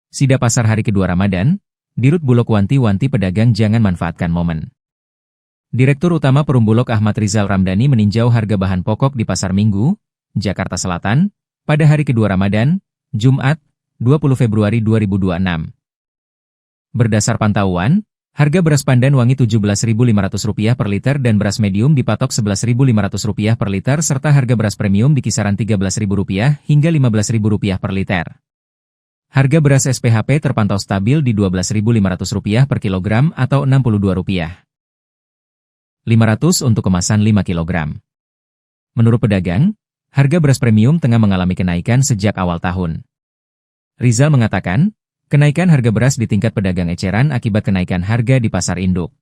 Sida pasar hari kedua Ramadan, Dirut Bulog wanti-wanti pedagang jangan manfaatkan momen. Direktur Utama Perumbulok Ahmad Rizal Ramdhani meninjau harga bahan pokok di Pasar Minggu, Jakarta Selatan, pada hari kedua Ramadan, Jumat, 20 Februari 2026. Berdasar pantauan, harga beras pandan wangi Rp17.500 per liter dan beras medium dipatok Rp11.500 per liter serta harga beras premium di kisaran Rp13.000 hingga Rp15.000 per liter. Harga beras SPHP terpantau stabil di Rp12.500 per kilogram atau Rp62.500 untuk kemasan 5 kg. Menurut pedagang, harga beras premium tengah mengalami kenaikan sejak awal tahun. Rizal mengatakan, kenaikan harga beras di tingkat pedagang eceran akibat kenaikan harga di pasar induk.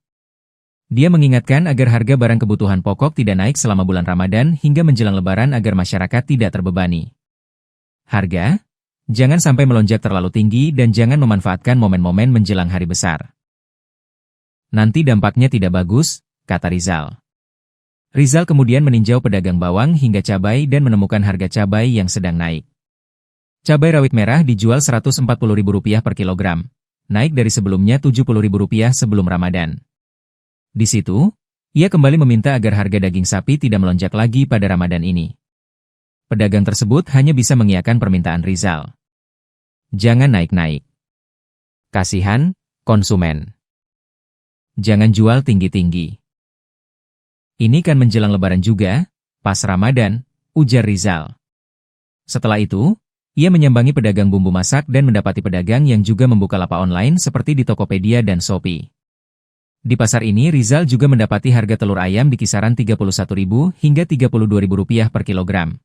Dia mengingatkan agar harga barang kebutuhan pokok tidak naik selama bulan Ramadan hingga menjelang Lebaran agar masyarakat tidak terbebani. Harga jangan sampai melonjak terlalu tinggi dan jangan memanfaatkan momen-momen menjelang hari besar. Nanti dampaknya tidak bagus, kata Rizal. Rizal kemudian meninjau pedagang bawang hingga cabai dan menemukan harga cabai yang sedang naik. Cabai rawit merah dijual Rp140.000 per kilogram, naik dari sebelumnya Rp70.000 sebelum Ramadan. Di situ, ia kembali meminta agar harga daging sapi tidak melonjak lagi pada Ramadan ini. Pedagang tersebut hanya bisa mengiyakan permintaan Rizal. Jangan naik-naik. Kasihan konsumen. Jangan jual tinggi-tinggi. Ini kan menjelang Lebaran juga, pas Ramadan, ujar Rizal. Setelah itu, ia menyambangi pedagang bumbu masak dan mendapati pedagang yang juga membuka lapak online seperti di Tokopedia dan Shopee. Di pasar ini Rizal juga mendapati harga telur ayam di kisaran Rp31.000 hingga Rp32.000 per kilogram.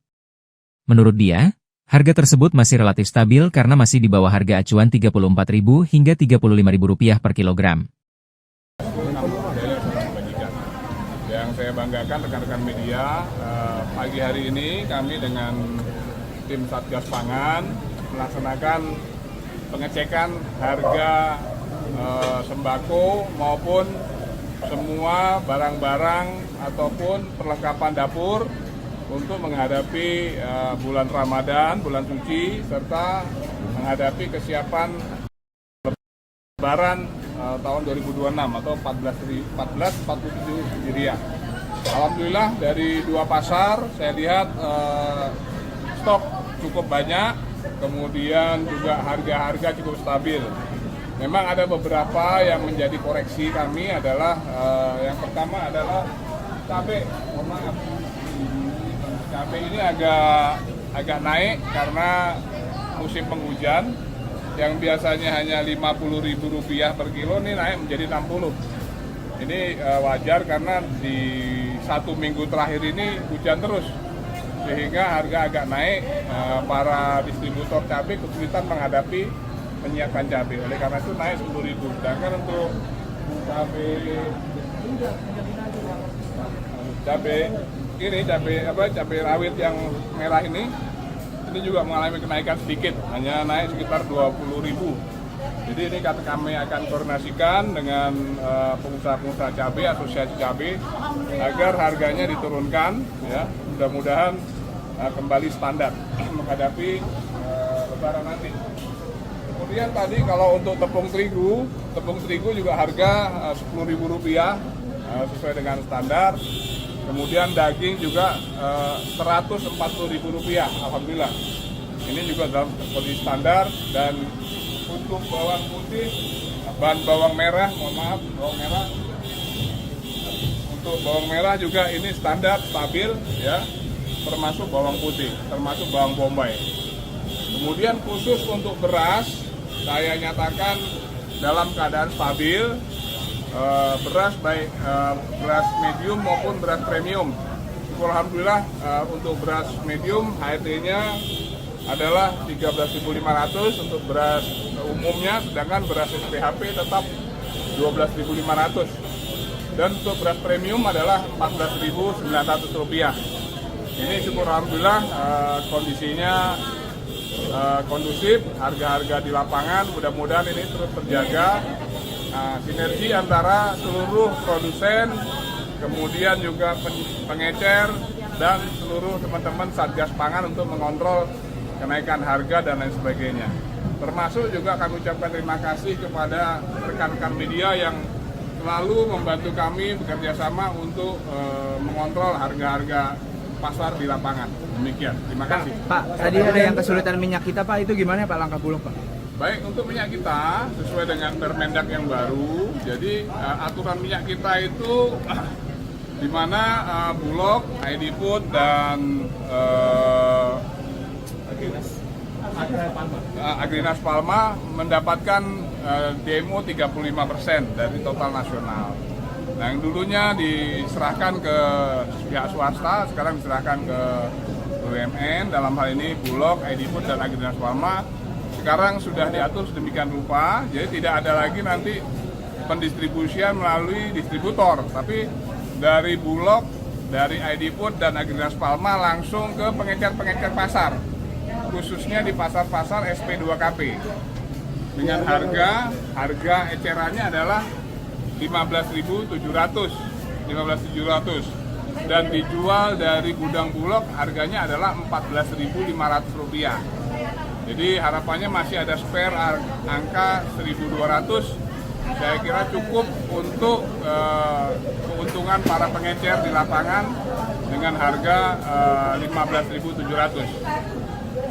Menurut dia, harga tersebut masih relatif stabil karena masih di bawah harga acuan Rp34.000 hingga Rp35.000 per kilogram. Yang saya banggakan rekan-rekan media, pagi hari ini kami dengan tim Satgas Pangan melaksanakan pengecekan harga sembako maupun semua barang-barang ataupun perlengkapan dapur untuk menghadapi bulan Ramadan, bulan suci, serta menghadapi kesiapan Lebaran tahun 2026 atau 1447 Hijriah. Alhamdulillah dari dua pasar saya lihat stok cukup banyak, kemudian juga harga-harga cukup stabil. Memang ada beberapa yang menjadi koreksi kami adalah yang pertama adalah cabai. Maaf, cabai ini agak naik karena musim penghujan. Yang biasanya hanya Rp50.000 per kilo ini naik menjadi Rp60. Ini wajar karena di 1 minggu terakhir ini hujan terus, sehingga harga agak naik. Para distributor cabai kesulitan menghadapi menyiapkan cabai, oleh karena itu naik Rp10.000. Sedangkan untuk cabai rawit yang merah ini juga mengalami kenaikan sedikit, hanya naik sekitar Rp20.000. Jadi ini kami akan koordinasikan dengan pengusaha-pengusaha cabai, asosiasi cabai, agar harganya diturunkan, ya, mudah-mudahan kembali standar menghadapi Lebaran nanti. Kemudian tadi kalau untuk tepung terigu juga harga Rp10.000 sesuai dengan standar. Kemudian daging juga Rp140.000, alhamdulillah. Ini juga dalam kondisi standar. Dan untuk bawang putih, bawang merah, untuk bawang merah juga ini standar stabil, ya, termasuk bawang putih, termasuk bawang bombay. Kemudian khusus untuk beras, saya nyatakan dalam keadaan stabil. Beras baik beras medium maupun beras premium. Alhamdulillah untuk beras medium HRD-nya adalah Rp13.500 untuk beras umumnya, sedangkan beras SPHP tetap Rp12.500. Dan untuk beras premium adalah Rp14.900. Ini syukur alhamdulillah kondisinya kondusif, harga-harga di lapangan mudah-mudahan ini terus terjaga. Sinergi antara seluruh produsen, kemudian juga pengecer, dan seluruh teman-teman Satgas Pangan untuk mengontrol kenaikan harga dan lain sebagainya. Termasuk juga kami ucapkan terima kasih kepada rekan-rekan media yang selalu membantu kami bekerja sama untuk mengontrol harga-harga pasar di lapangan. Demikian, terima kasih. Pak, tadi ada yang kesulitan minyak kita Pak, itu gimana Pak langkah Bulog Pak? Baik, untuk minyak kita sesuai dengan Permendak yang baru, jadi aturan minyak kita itu di mana Bulog, ID Food dan Agrinas Palma mendapatkan demo 35% dari total nasional. Nah, yang dulunya diserahkan ke pihak swasta, sekarang diserahkan ke BUMN, dalam hal ini Bulog, ID Food dan Agrinas Palma. Sekarang sudah diatur sedemikian rupa, jadi tidak ada lagi nanti pendistribusian melalui distributor, tapi dari Bulog, dari ID Food dan Agrinas Palma langsung ke pengecer-pengecer pasar, khususnya di pasar-pasar SP2KP. Dengan harga ecerannya adalah 15.700 dan dijual dari gudang Bulog harganya adalah Rp14.500. Jadi harapannya masih ada spare angka 1.200. Saya kira cukup untuk keuntungan para pengecer di lapangan dengan harga 15.700.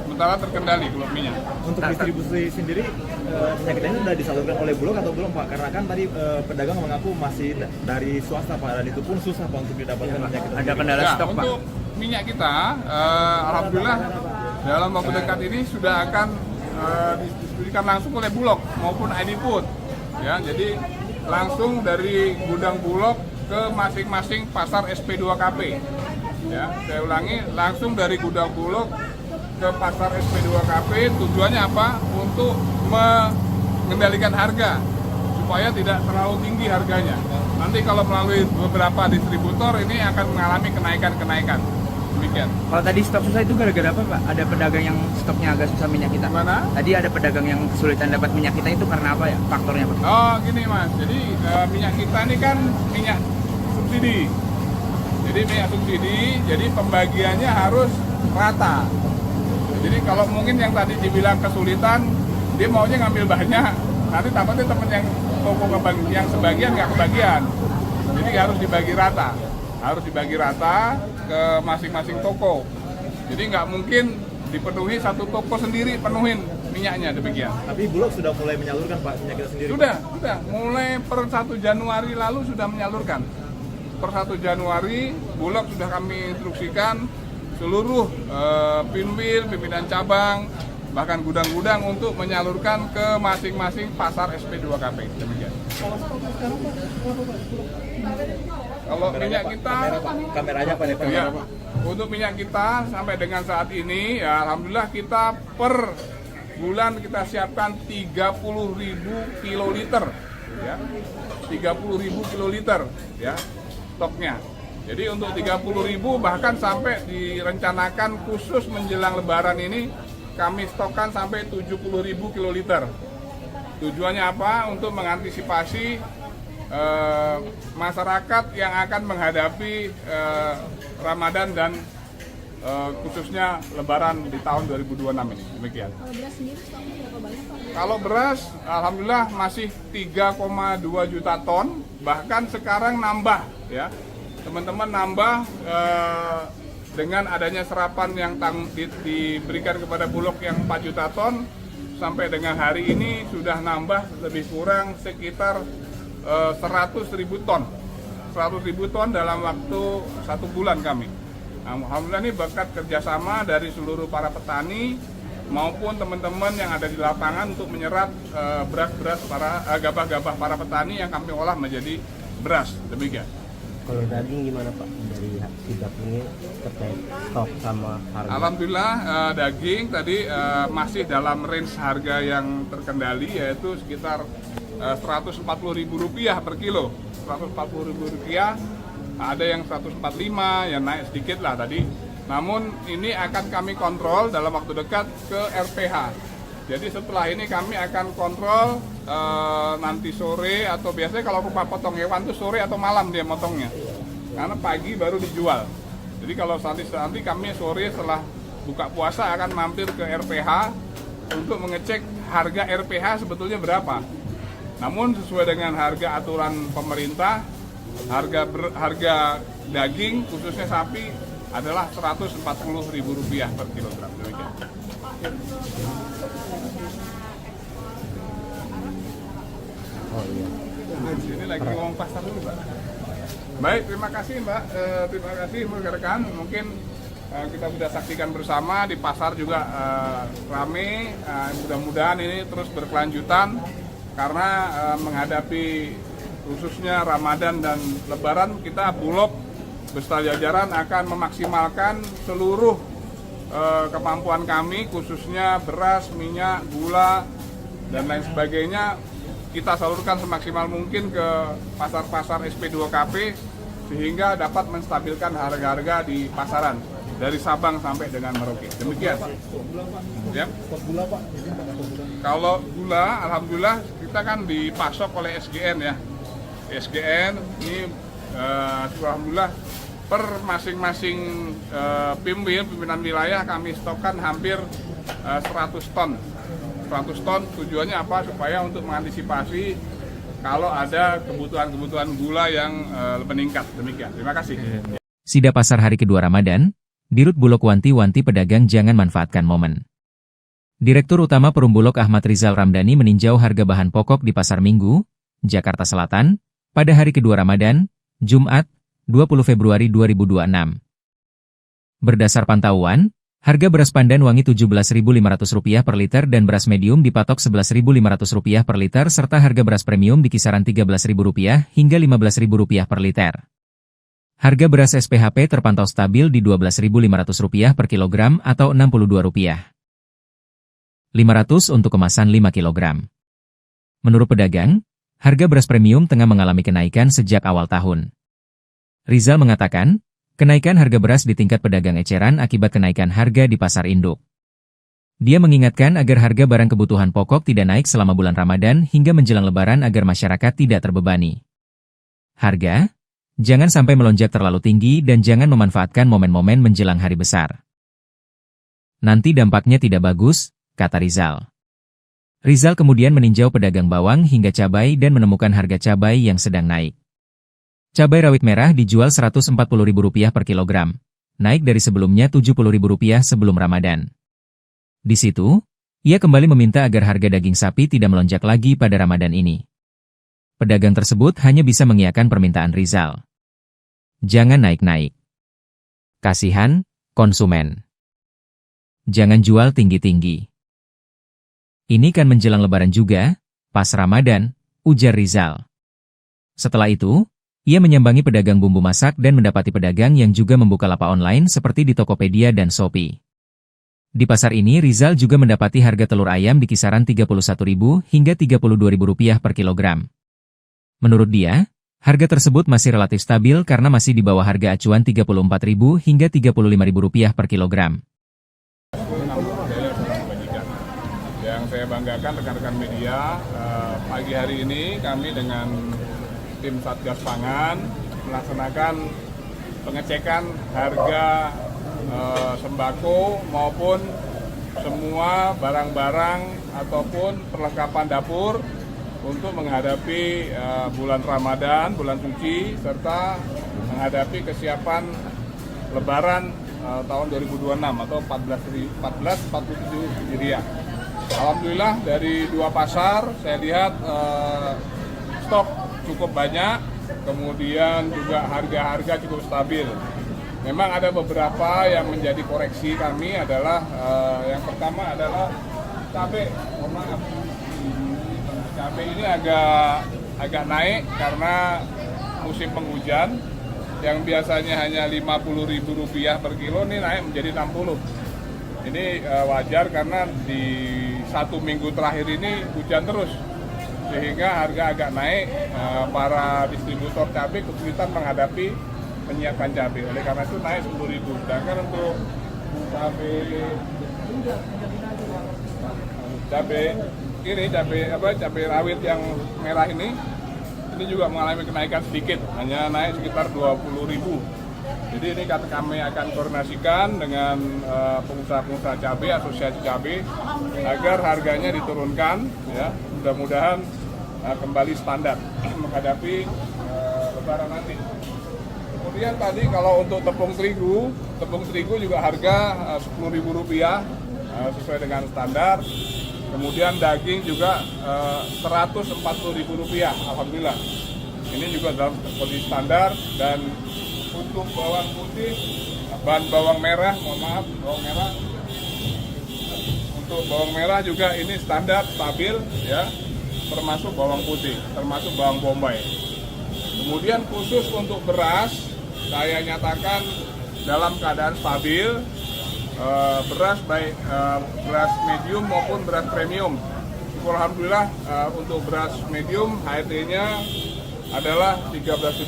Sementara terkendali kalau minyak. Untuk distribusi sendiri, minyak kita ini sudah disalurkan oleh Bulog atau belum Pak? Karena kan tadi pedagang mengaku masih dari swasta Pak, dan itu pun susah Pak untuk didapatkan minyak kita. Ada kendala stok Pak? Untuk minyak kita, alhamdulillah dalam waktu dekat ini sudah akan didistribusikan langsung oleh Bulog maupun ID Food. Ya, jadi langsung dari gudang Bulog ke masing-masing pasar SP2KP. Ya, saya ulangi, langsung dari gudang Bulog ke pasar SP2KP. Tujuannya apa? Untuk mengendalikan harga supaya tidak terlalu tinggi harganya. Nanti kalau melalui beberapa distributor ini akan mengalami kenaikan-kenaikan. Demikian. Kalau tadi stok susah itu gara-gara apa Pak? Ada pedagang yang stoknya agak susah minyak kita. Mana? Tadi ada pedagang yang kesulitan dapat minyak kita, itu karena apa ya? Faktornya Pak? Oh gini Mas, jadi minyak kita ini kan minyak subsidi. Jadi minyak subsidi, jadi pembagiannya harus rata. Jadi kalau mungkin yang tadi dibilang kesulitan, dia maunya ngambil banyak, nanti takutnya temen yang toko yang sebagian nggak kebagian. Jadi harus dibagi rata ke masing-masing toko. Jadi nggak mungkin dipenuhi satu toko sendiri penuhin minyaknya, demikian. Tapi Bulog sudah mulai menyalurkan Pak minyak kita sendiri? Sudah. Mulai per 1 Januari lalu sudah menyalurkan. Per 1 Januari Bulog sudah kami instruksikan seluruh pinwil, pimpinan cabang, bahkan gudang-gudang untuk menyalurkan ke masing-masing pasar SP2KP. Demikian. Kalau minyak kita, kameranya Pak, ya, untuk minyak kita sampai dengan saat ini, ya, alhamdulillah kita per bulan kita siapkan 30.000 kiloliter, ya, 30.000 kiloliter, ya, stoknya. Jadi untuk 30.000 bahkan sampai direncanakan khusus menjelang Lebaran ini kami stokkan sampai 70.000 kiloliter. Tujuannya apa? Untuk mengantisipasi masyarakat yang akan menghadapi Ramadan dan khususnya Lebaran di tahun 2026 ini. Demikian. Kalau beras sendiri stoknya berapa banyak Pak? Kalau beras, alhamdulillah masih 3,2 juta ton, bahkan sekarang nambah, ya. Teman-teman nambah dengan adanya serapan yang diberikan kepada Bulog yang 4 juta ton, sampai dengan hari ini sudah nambah lebih kurang sekitar 100.000 ton. 100.000 ton dalam waktu 1 bulan kami. Nah, alhamdulillah ini berkat kerjasama dari seluruh para petani maupun teman-teman yang ada di lapangan untuk menyerap beras-beras gabah-gabah para petani yang kami olah menjadi beras. Demikian. Kalau daging gimana Pak dari Sidak ini terkait stok sama harga? Alhamdulillah daging tadi masih dalam range harga yang terkendali, yaitu sekitar Rp140.000 per kilo. Rp140.000, ada yang 145, yang naik sedikit lah tadi. Namun ini akan kami kontrol dalam waktu dekat ke RPH. Jadi setelah ini kami akan kontrol nanti sore, atau biasanya kalau rumah potong hewan itu sore atau malam dia motongnya, karena pagi baru dijual. Jadi kalau nanti kami sore setelah buka puasa akan mampir ke RPH untuk mengecek harga RPH sebetulnya berapa. Namun sesuai dengan harga aturan pemerintah, harga daging khususnya sapi adalah Rp140.000 per kilogram. Demikian. Oh iya. Ini lagi ngomong pasar dulu, Mbak. Baik, terima kasih Mbak. Terima kasih rekan-rekan. Mungkin kita sudah saksikan bersama di pasar juga rame. Mudah-mudahan ini terus berkelanjutan karena menghadapi khususnya Ramadan dan Lebaran, kita Bulog beserta jajaran akan memaksimalkan seluruh kemampuan kami, khususnya beras, minyak, gula, dan lain sebagainya. Kita salurkan semaksimal mungkin ke pasar-pasar SP2KP sehingga dapat menstabilkan harga-harga di pasaran dari Sabang sampai dengan Merauke. Demikian. Ya. Kalau gula, alhamdulillah kita kan dipasok oleh SGN ya. SGN ini alhamdulillah per masing-masing pimpinan wilayah kami stokkan hampir 100 ton. 100 ton tujuannya apa? Supaya untuk mengantisipasi kalau ada kebutuhan gula yang meningkat. Demikian. Terima kasih. Sida pasar hari kedua Ramadan, Dirut Bulog wanti-wanti pedagang jangan manfaatkan momen. Direktur Utama Perum Bulog Ahmad Rizal Ramdhani meninjau harga bahan pokok di Pasar Minggu, Jakarta Selatan, pada hari kedua Ramadan, Jumat, 20 Februari 2026. Berdasar pantauan, harga beras pandan wangi Rp17.500 per liter dan beras medium dipatok Rp11.500 per liter serta harga beras premium di kisaran Rp13.000 hingga Rp15.000 per liter. Harga beras SPHP terpantau stabil di Rp12.500 per kilogram atau Rp62.500 untuk kemasan 5 kg. Menurut pedagang, harga beras premium tengah mengalami kenaikan sejak awal tahun. Rizal mengatakan, kenaikan harga beras di tingkat pedagang eceran akibat kenaikan harga di pasar induk. Dia mengingatkan agar harga barang kebutuhan pokok tidak naik selama bulan Ramadan hingga menjelang Lebaran agar masyarakat tidak terbebani. Harga, jangan sampai melonjak terlalu tinggi dan jangan memanfaatkan momen-momen menjelang hari besar. Nanti dampaknya tidak bagus, kata Rizal. Rizal kemudian meninjau pedagang bawang hingga cabai dan menemukan harga cabai yang sedang naik. Cabai rawit merah dijual Rp140.000 per kilogram, naik dari sebelumnya Rp70.000 sebelum Ramadan. Di situ, ia kembali meminta agar harga daging sapi tidak melonjak lagi pada Ramadan ini. Pedagang tersebut hanya bisa mengiyakan permintaan Rizal. Jangan naik-naik. Kasihan konsumen. Jangan jual tinggi-tinggi. Ini kan menjelang Lebaran juga, pas Ramadan, ujar Rizal. Setelah itu, ia menyambangi pedagang bumbu masak dan mendapati pedagang yang juga membuka lapak online seperti di Tokopedia dan Shopee. Di pasar ini Rizal juga mendapati harga telur ayam di kisaran Rp31.000 hingga Rp32.000 per kilogram. Menurut dia, harga tersebut masih relatif stabil karena masih di bawah harga acuan Rp34.000 hingga Rp35.000 per kilogram. Yang saya banggakan rekan-rekan media, pagi hari ini kami dengan tim Satgas Pangan melaksanakan pengecekan harga sembako maupun semua barang-barang ataupun perlengkapan dapur untuk menghadapi bulan Ramadan, bulan suci, serta menghadapi kesiapan Lebaran tahun 2026 atau 1447 Hijriah. Alhamdulillah dari dua pasar saya lihat stok cukup banyak, kemudian juga harga-harga cukup stabil. Memang ada beberapa yang menjadi koreksi kami adalah yang pertama adalah cabai. Mohon maaf, cabai ini agak naik karena musim penghujan. Yang biasanya hanya Rp50.000 per kilo ini naik menjadi Rp60. Ini wajar karena di 1 minggu terakhir ini hujan terus, sehingga harga agak naik. Para distributor cabai kesulitan menghadapi penyiapan cabai, oleh karena itu naik Rp10.000. Sedangkan untuk cabai rawit yang merah ini juga mengalami kenaikan sedikit, hanya naik sekitar Rp20.000. Jadi ini kami akan koordinasikan dengan pengusaha-pengusaha cabai, asosiasi cabai, agar harganya diturunkan, ya, mudah-mudahan kembali standar menghadapi Lebaran nanti. Kemudian tadi kalau untuk tepung terigu juga harga Rp10.000 sesuai dengan standar. Kemudian daging juga Rp140.000, alhamdulillah. Ini juga dalam kondisi standar. Dan untuk bawang putih, bawang merah, bawang merah. Untuk bawang merah juga ini standar, stabil, ya, termasuk bawang putih, termasuk bawang bombay. Kemudian khusus untuk beras, saya nyatakan dalam keadaan stabil, beras baik beras medium maupun beras premium. Alhamdulillah untuk beras medium HRD-nya adalah 13.500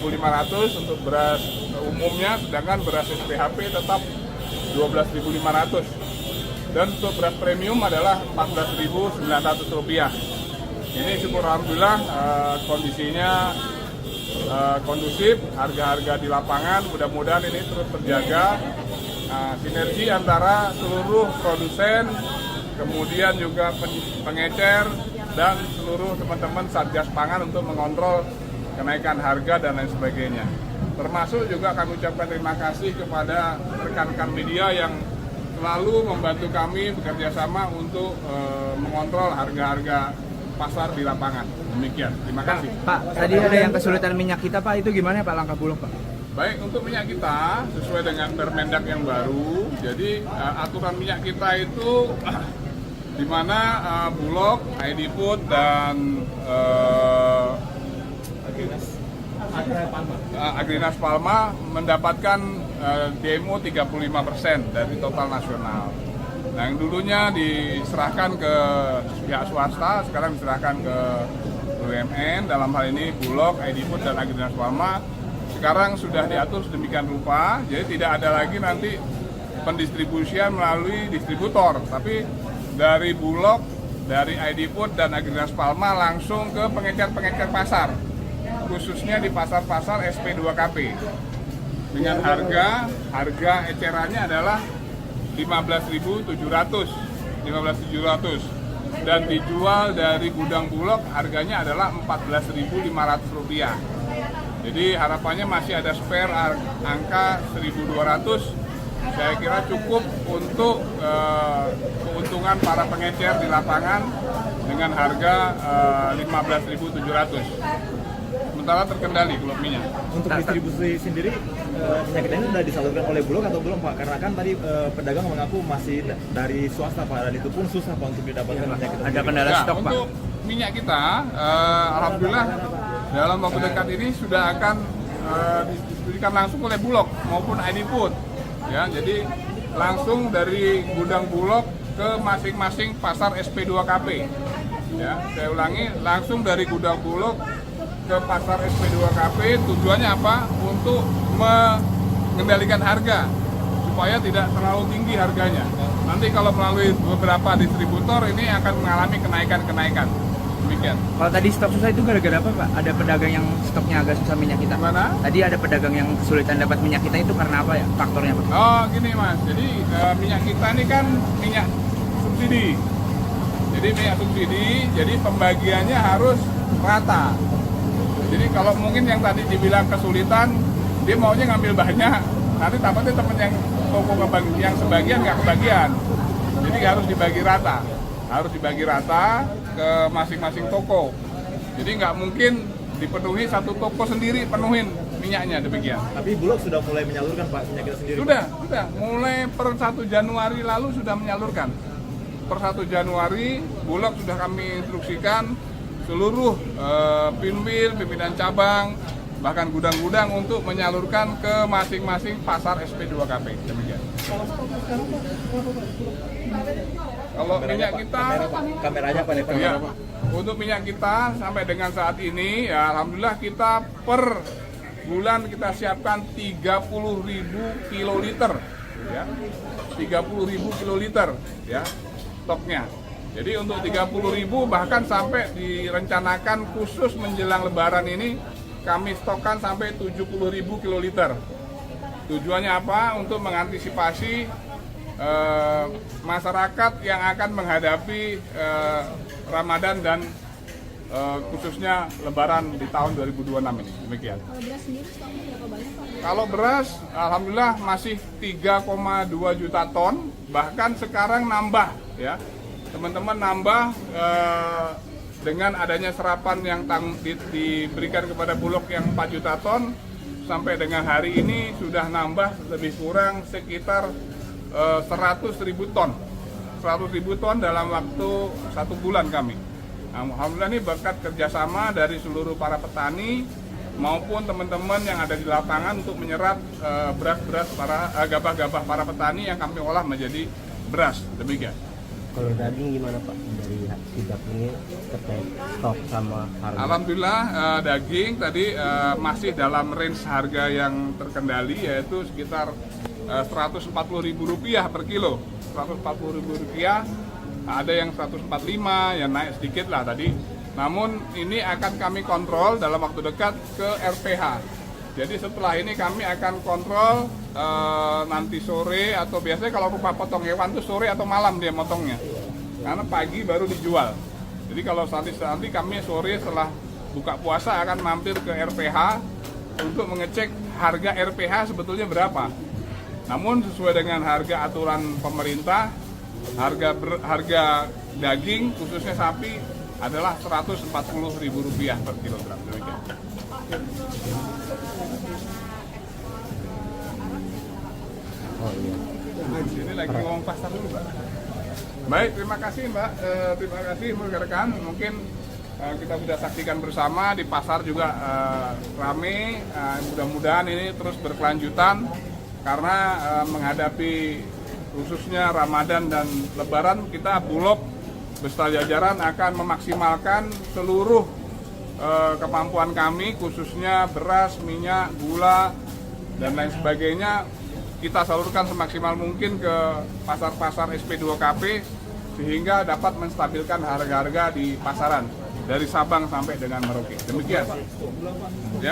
untuk beras umumnya, sedangkan beras SPHP tetap 12.500. Dan untuk beras premium adalah Rp14.900. Ini syukur alhamdulillah kondisinya kondusif, harga-harga di lapangan mudah-mudahan ini terus terjaga. Sinergi antara seluruh produsen, kemudian juga pengecer dan seluruh teman-teman Satgas Pangan untuk mengontrol kenaikan harga dan lain sebagainya. Termasuk juga kami ucapkan terima kasih kepada rekan-rekan media yang selalu membantu kami bekerja sama untuk mengontrol harga-harga pasar di lapangan. Demikian, terima kasih. Pak, tadi ada yang kesulitan minyak kita, Pak, itu gimana Pak langkah Bulog, Pak? Baik, untuk minyak kita sesuai dengan Permendak yang baru, jadi aturan minyak kita itu di mana Bulog, ID Food dan Agrinas Palma mendapatkan DMO 35% dari total nasional. Nah, yang dulunya diserahkan ke pihak swasta, sekarang diserahkan ke BUMN, dalam hal ini Bulog, ID Food dan Agrinas Palma. Sekarang sudah diatur sedemikian rupa, jadi tidak ada lagi nanti pendistribusian melalui distributor, tapi dari Bulog, dari ID Food dan Agrinas Palma langsung ke pengecer-pengecer pasar, khususnya di pasar-pasar SP2KP. Dengan harga ecerannya adalah 15.700 dan dijual dari gudang Bulog harganya adalah Rp14.500. Jadi harapannya masih ada spare angka 1.200. Saya kira cukup untuk keuntungan para pengecer di lapangan dengan harga 15.700. Sementara terkendali kalau minyak. Untuk distribusi sendiri, minyak kita ini sudah disalurkan oleh Bulog atau belum, Pak? Karena kan tadi pedagang mengaku masih dari swasta, Pak, dan itu pun susah, Pak, untuk didapatkan minyak kita. Ada kendala stok, Pak? Untuk minyak kita, alhamdulillah dalam waktu dekat ini sudah akan didistribusikan langsung oleh Bulog maupun ID Food. Ya, jadi langsung dari gudang Bulog ke masing-masing pasar SP2KP. Ya, saya ulangi, langsung dari gudang Bulog ke pasar SP2KP. Tujuannya apa? Untuk mengendalikan harga supaya tidak terlalu tinggi harganya. Nanti kalau melalui beberapa distributor ini akan mengalami kenaikan-kenaikan. Demikian. Kalau tadi stok susah itu gara-gara apa, Pak? Ada pedagang yang stoknya agak susah minyak kita. Mana? Tadi ada pedagang yang kesulitan dapat minyak kita, itu karena apa ya? Faktornya, Pak? Oh, gini Mas. Jadi minyak kita ini kan minyak subsidi. Jadi minyak subsidi, jadi pembagiannya harus rata. Jadi kalau mungkin yang tadi dibilang kesulitan, dia maunya ngambil banyak, nanti takutnya teman yang toko yang sebagian nggak kebagian. Jadi harus dibagi rata ke masing-masing toko. Jadi nggak mungkin dipenuhi satu toko sendiri penuhin minyaknya, demikian. Tapi Bulog sudah mulai menyalurkan, Pak, minyak kita sendiri? Sudah. Mulai per 1 Januari lalu sudah menyalurkan. Per 1 Januari Bulog sudah kami instruksikan seluruh pimpinan cabang, bahkan gudang-gudang untuk menyalurkan ke masing-masing pasar SP2KP. Demikian. Kalau minyak kita, kameranya apa nih, Pak? ya, untuk minyak kita sampai dengan saat ini, ya alhamdulillah kita per bulan kita siapkan 30.000 kiloliter, ya, 30.000 kiloliter, ya, stoknya. Jadi untuk 30.000 bahkan sampai direncanakan khusus menjelang Lebaran ini kami stokkan sampai 70.000 kiloliter. Tujuannya apa? Untuk mengantisipasi masyarakat yang akan menghadapi Ramadan dan khususnya Lebaran di tahun 2026 ini. Demikian. Kalau beras sendiri stoknya berapa banyak Pak? Kalau beras, alhamdulillah masih 3,2 juta ton, bahkan sekarang nambah ya. Teman-teman nambah dengan adanya serapan yang diberikan kepada Bulog yang 4 juta ton, sampai dengan hari ini sudah nambah lebih kurang sekitar 100.000 ton. 100.000 ton dalam waktu 1 bulan kami. Nah, alhamdulillah ini berkat kerjasama dari seluruh para petani maupun teman-teman yang ada di lapangan untuk menyerap beras-beras gabah-gabah para petani yang kami olah menjadi beras. Demikian. Kalau daging gimana Pak dari Sidak ini terkait stok sama harga? Alhamdulillah daging tadi masih dalam range harga yang terkendali, yaitu sekitar Rp140.000 per kilo. Rp140.000, ada yang 145, yang naik sedikit lah tadi. Namun ini akan kami kontrol dalam waktu dekat ke RPH. Jadi setelah ini kami akan kontrol nanti sore, atau biasanya kalau rumah potong hewan itu sore atau malam dia motongnya, karena pagi baru dijual. Jadi kalau nanti kami sore setelah buka puasa akan mampir ke RPH untuk mengecek harga RPH sebetulnya berapa. Namun sesuai dengan harga aturan pemerintah, harga daging khususnya sapi adalah Rp140.000 per kilogram. Demikian. Oh iya. Ini lagi ngomong pasar dulu, Mbak. Baik, terima kasih Mbak. Terima kasih rekan-rekan. Mungkin kita sudah saksikan bersama di pasar juga rame. Mudah-mudahan ini terus berkelanjutan karena menghadapi khususnya Ramadan dan Lebaran, kita Bulog beserta jajaran akan memaksimalkan seluruh kemampuan kami, khususnya beras, minyak, gula, dan lain sebagainya. Kita salurkan semaksimal mungkin ke pasar-pasar SP2KP sehingga dapat menstabilkan harga-harga di pasaran dari Sabang sampai dengan Merauke. Demikian. Ya.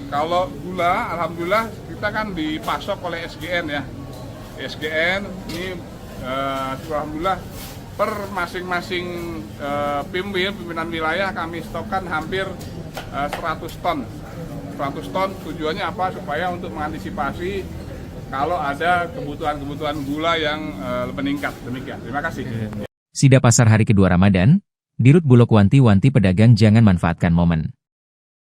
Kalau gula, alhamdulillah kita kan dipasok oleh SGN ya. SGN ini alhamdulillah per masing-masing pimpinan wilayah kami stokkan hampir 100 ton. 100 ton tujuannya apa? Supaya untuk mengantisipasi kalau ada kebutuhan gula yang meningkat. Demikian. Terima kasih. Sida pasar hari kedua Ramadan, Dirut Bulog wanti-wanti pedagang jangan manfaatkan momen.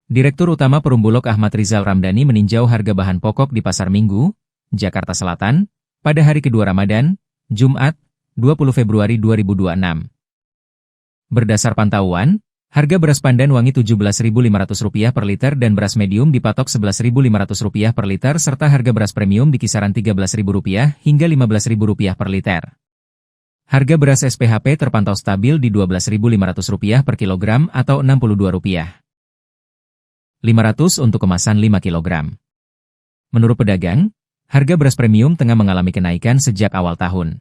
Direktur Utama Perum Bulog Ahmad Rizal Ramdhani meninjau harga bahan pokok di Pasar Minggu, Jakarta Selatan, pada hari kedua Ramadan, Jumat, 20 Februari 2026. Berdasar pantauan, harga beras pandan wangi Rp17.500 per liter dan beras medium dipatok Rp11.500 per liter serta harga beras premium di kisaran Rp13.000 hingga Rp15.000 per liter. Harga beras SPHP terpantau stabil di Rp12.500 per kilogram atau Rp62.500 untuk kemasan 5 kg. Menurut pedagang, harga beras premium tengah mengalami kenaikan sejak awal tahun.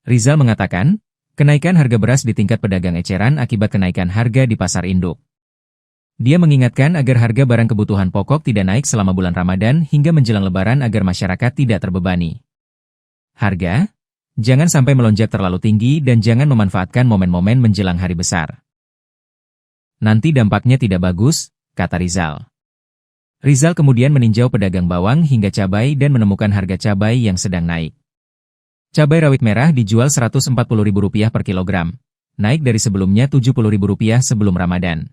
Rizal mengatakan, kenaikan harga beras di tingkat pedagang eceran akibat kenaikan harga di pasar induk. Dia mengingatkan agar harga barang kebutuhan pokok tidak naik selama bulan Ramadan hingga menjelang Lebaran agar masyarakat tidak terbebani. Harga, jangan sampai melonjak terlalu tinggi dan jangan memanfaatkan momen-momen menjelang hari besar. Nanti dampaknya tidak bagus, kata Rizal. Rizal kemudian meninjau pedagang bawang hingga cabai dan menemukan harga cabai yang sedang naik. Cabai rawit merah dijual Rp140.000 per kilogram, naik dari sebelumnya Rp70.000 sebelum Ramadan.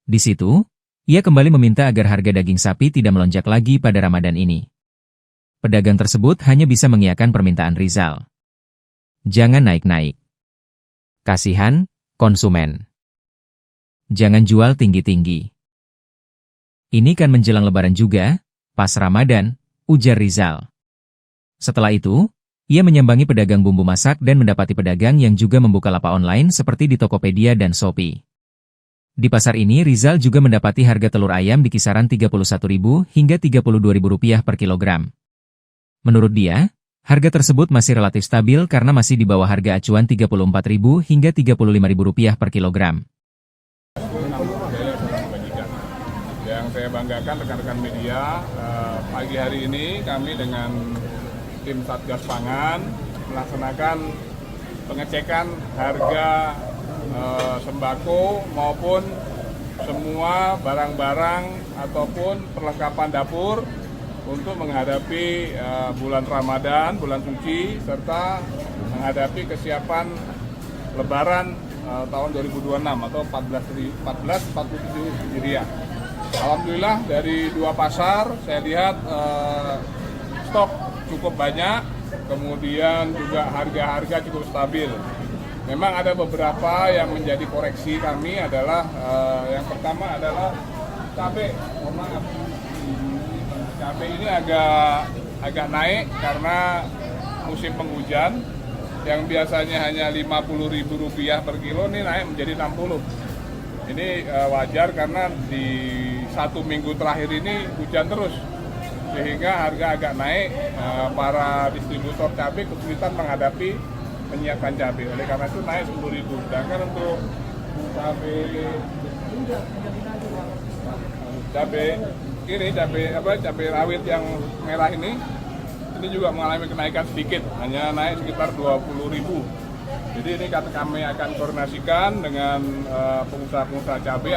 Di situ, ia kembali meminta agar harga daging sapi tidak melonjak lagi pada Ramadan ini. Pedagang tersebut hanya bisa mengiyakan permintaan Rizal. Jangan naik-naik. Kasihan konsumen. Jangan jual tinggi-tinggi. Ini kan menjelang Lebaran juga, pas Ramadan, ujar Rizal. Setelah itu, ia menyambangi pedagang bumbu masak dan mendapati pedagang yang juga membuka lapak online seperti di Tokopedia dan Shopee. Di pasar ini Rizal juga mendapati harga telur ayam di kisaran Rp31.000 hingga Rp32.000 per kilogram. Menurut dia, harga tersebut masih relatif stabil karena masih di bawah harga acuan Rp34.000 hingga Rp35.000 per kilogram. Yang saya banggakan rekan-rekan media, pagi hari ini kami dengan tim Satgas Pangan melaksanakan pengecekan harga sembako maupun semua barang-barang ataupun perlengkapan dapur untuk menghadapi bulan Ramadan, bulan suci, serta menghadapi kesiapan Lebaran tahun 2026 atau 1447 Hijriah. Alhamdulillah dari 2 pasar saya lihat stok cukup banyak, kemudian juga harga-harga cukup stabil. Memang ada beberapa yang menjadi koreksi kami adalah yang pertama adalah cabai. Mohon maaf, cabai ini agak naik karena musim penghujan. Yang biasanya hanya Rp50.000 per kilo ini naik menjadi 60. Ini wajar karena di 1 minggu terakhir ini hujan terus, sehingga harga agak naik. Para distributor cabai kesulitan menghadapi menyiapkan cabai, oleh karena itu naik Rp10.000. Sedangkan untuk cabai rawit yang merah ini juga mengalami kenaikan sedikit, hanya naik sekitar Rp20.000. Jadi ini kami akan koordinasikan dengan pengusaha-pengusaha cabai